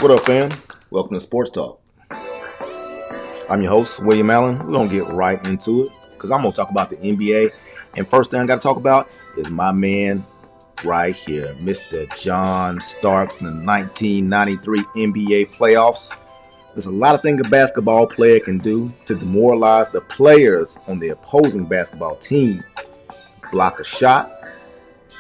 What up, fam? Welcome to Sports Talk. I'm your host, William Allen. We're going to get right into it because I'm going to talk about the NBA. And first thing I got to talk about is my man right here, Mr. John Starks in the 1993 NBA playoffs. There's a lot of things a basketball player can do to demoralize the players on the opposing basketball team. Block a shot,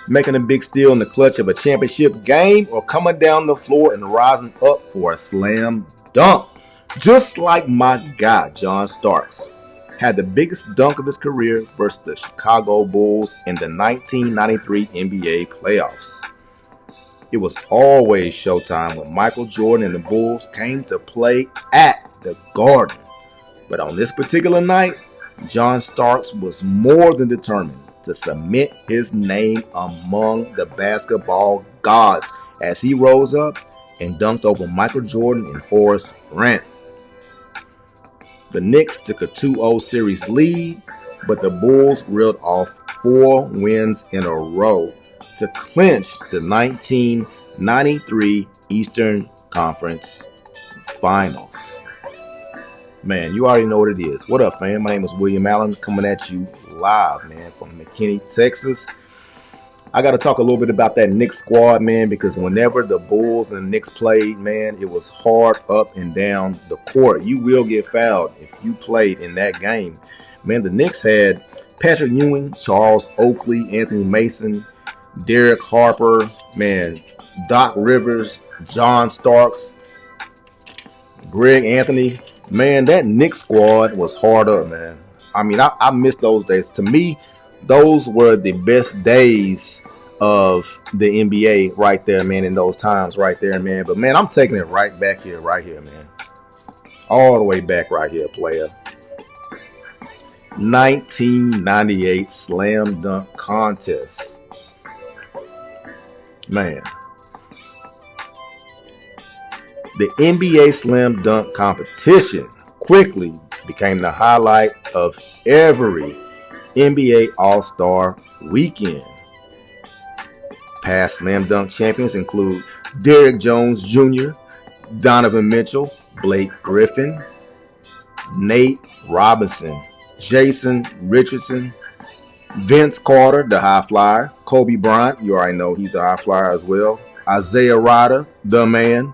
making a big steal in the clutch of a championship game, or coming down the floor and rising up for a slam dunk. Just like my guy, John Starks, had the biggest dunk of his career versus the Chicago Bulls in the 1993 NBA playoffs. It was always showtime when Michael Jordan and the Bulls came to play at the Garden. But on this particular night, John Starks was more than determined to cement his name among the basketball gods as he rose up and dunked over Michael Jordan and Horace Grant. The Knicks took a 2-0 series lead, but the Bulls reeled off 4 wins in a row to clinch the 1993 Eastern Conference Finals. Man, you already know what it is. What up, fam? My name is William Allen, coming at you live, man, from McKinney, Texas. I got to talk a little bit about that Knicks squad, man, because whenever the Bulls and the Knicks played, man, it was hard up and down the court. You will get fouled if you played in that game. Man, the Knicks had Patrick Ewing, Charles Oakley, Anthony Mason, Derek Harper, man, Doc Rivers, John Starks, Greg Anthony. Man, that Knicks squad was hard up, man. I mean, I miss those days. To me, those were the best days of the NBA right there, man, in those times right there, man. But, man, I'm taking it right back here, man. All the way back right here, player. 1998 Slam Dunk Contest. Man. The NBA Slam Dunk competition quickly became the highlight of every NBA All-Star weekend. Past Slam Dunk champions include Derrick Jones Jr., Donovan Mitchell, Blake Griffin, Nate Robinson, Jason Richardson, Vince Carter, the high flyer, Kobe Bryant, you already know he's a high flyer as well, Isaiah Ryder, the man,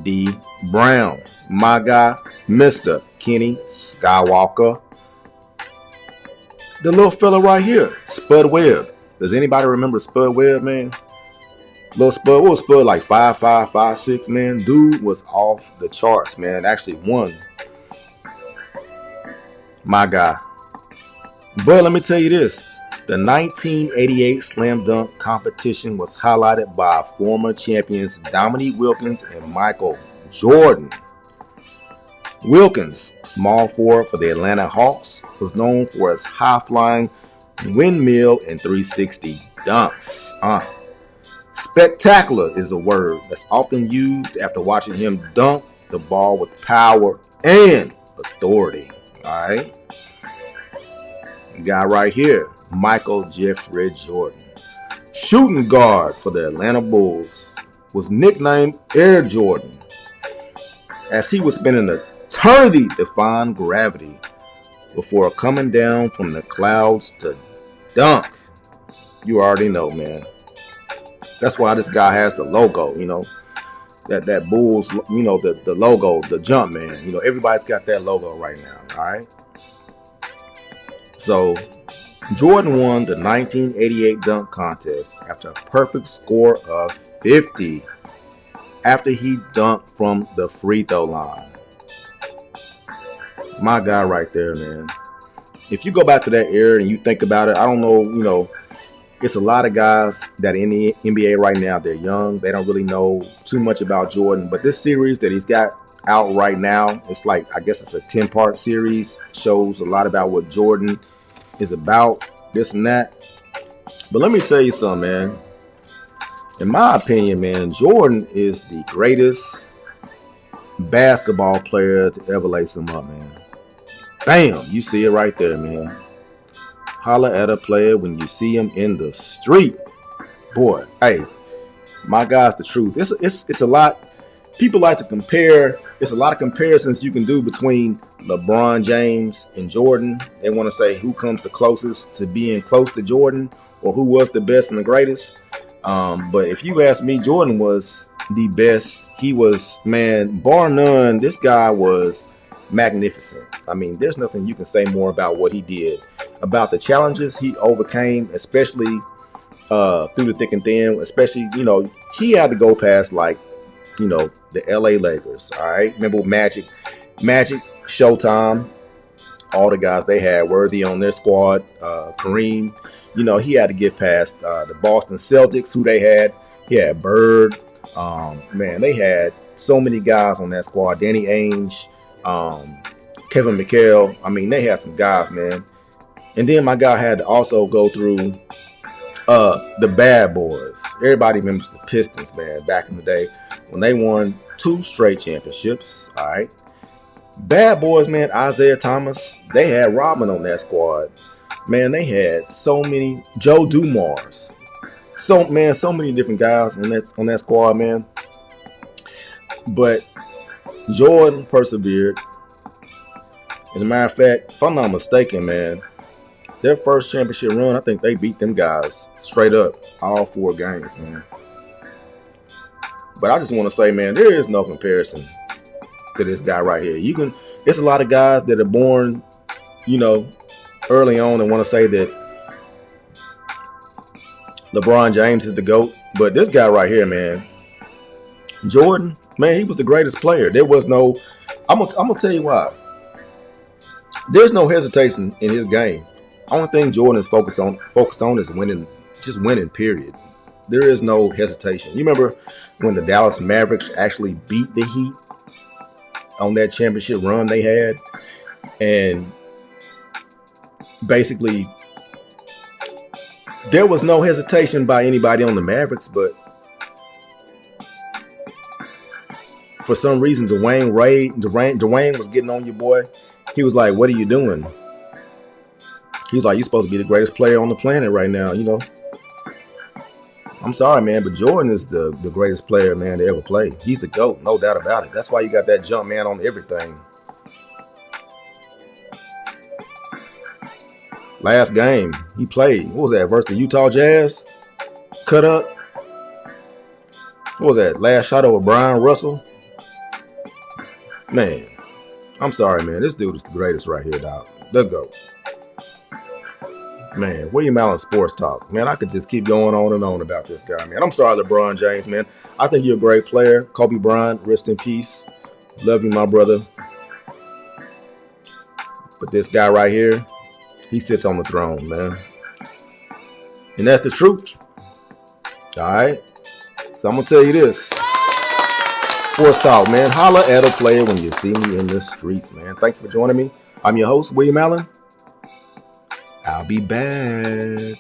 D. Brown, my guy, Mr. Kenny Skywalker, the little fella right here, Spud Webb. Does anybody remember Spud Webb, man? Little Spud, what was Spud, like 5'5", 5'6", man? Dude was off the charts, man. Actually won. My guy. But let me tell you this. The 1988 Slam Dunk competition was highlighted by former champions Dominique Wilkins and Michael Jordan. Wilkins, small forward for the Atlanta Hawks, was known for his high-flying windmill and 360 dunks. Spectacular is a word that's often used after watching him dunk the ball with power and authority. All right. Guy right here, Michael Jeffrey Jordan. Shooting guard for the Atlanta Bulls, was nicknamed Air Jordan, as he was spending an eternity defying gravity before coming down from the clouds to dunk. You already know, man. That's why this guy has the logo, you know. That Bulls, you know, the logo, the jump, man. You know, everybody's got that logo right now, all right? So, Jordan won the 1988 dunk contest after a perfect score of 50 after he dunked from the free throw line. My guy right there, man. If you go back to that era and you think about it, I don't know, you know, it's a lot of guys that in the NBA right now, they're young. They don't really know too much about Jordan. But this series that he's got out right now, it's like, I guess it's a 10-part series. Shows a lot about what Jordan is about, this and that. But let me tell you something, man. In my opinion, man, Jordan is the greatest basketball player to ever lace him up, man. Bam! You see it right there, man. Holla at a player when you see him in the street. Boy, hey, my guy's the truth. It's a lot people like to compare. It's a lot of comparisons you can do between LeBron James and Jordan. They want to say who comes the closest to being close to Jordan or who was the best and the greatest. But if you ask me, Jordan was the best. He was, man, bar none. This guy was magnificent. I mean, there's nothing you can say more about what he did, about the challenges he overcame, especially through the thick and thin. Especially, he had to go past the LA Lakers. All right, remember Magic, Showtime, all the guys they had worthy on their squad. Kareem, he had to get past the Boston Celtics, who they had. He had Bird. Man, they had so many guys on that squad. Danny Ainge, Kevin McHale. I mean, they had some guys, man. And then my guy had to also go through the bad boys. Everybody remembers the Pistons, man, back in the day when they won 2 straight championships. All right. Bad boys, man, Isaiah Thomas. They had Rodman on that squad. Man, they had so many. Joe Dumars. So many different guys on that squad, man. But Jordan persevered. As a matter of fact, if I'm not mistaken, man, their first championship run, I think they beat them guys straight up all 4 games, man. But I just want to say, man, there is no comparison to this guy right here. It's a lot of guys that are born, early on and want to say that LeBron James is the GOAT. But this guy right here, man, Jordan, man, he was the greatest player. There was no, I'm gonna tell you why. There's no hesitation in his game. Only thing Jordan is focused on is winning, just winning, period. There is no hesitation. You remember when the Dallas Mavericks actually beat the Heat on that championship run they had? And basically, there was no hesitation by anybody on the Mavericks, but for some reason, Dwayne was getting on your boy. He was like, "What are you doing?" He's like, "You're supposed to be the greatest player on the planet right now, I'm sorry, man, but Jordan is the greatest player, man, to ever play. He's the GOAT, no doubt about it. That's why you got that jump man on everything. Last game he played, what was that, versus the Utah Jazz? Cut up. What was that, last shot over Brian Russell? Man, I'm sorry, man. This dude is the greatest right here, dog. The GOAT. Man, William Allen Sports Talk. Man, I could just keep going on and on about this guy, man. I'm sorry, LeBron James, man. I think you're a great player. Kobe Bryant, rest in peace. Love you, my brother. But this guy right here, he sits on the throne, man. And that's the truth. All right? So I'm going to tell you this. Sports Talk, man. Holla at a player when you see me in the streets, man. Thank you for joining me. I'm your host, William Allen. I'll be back.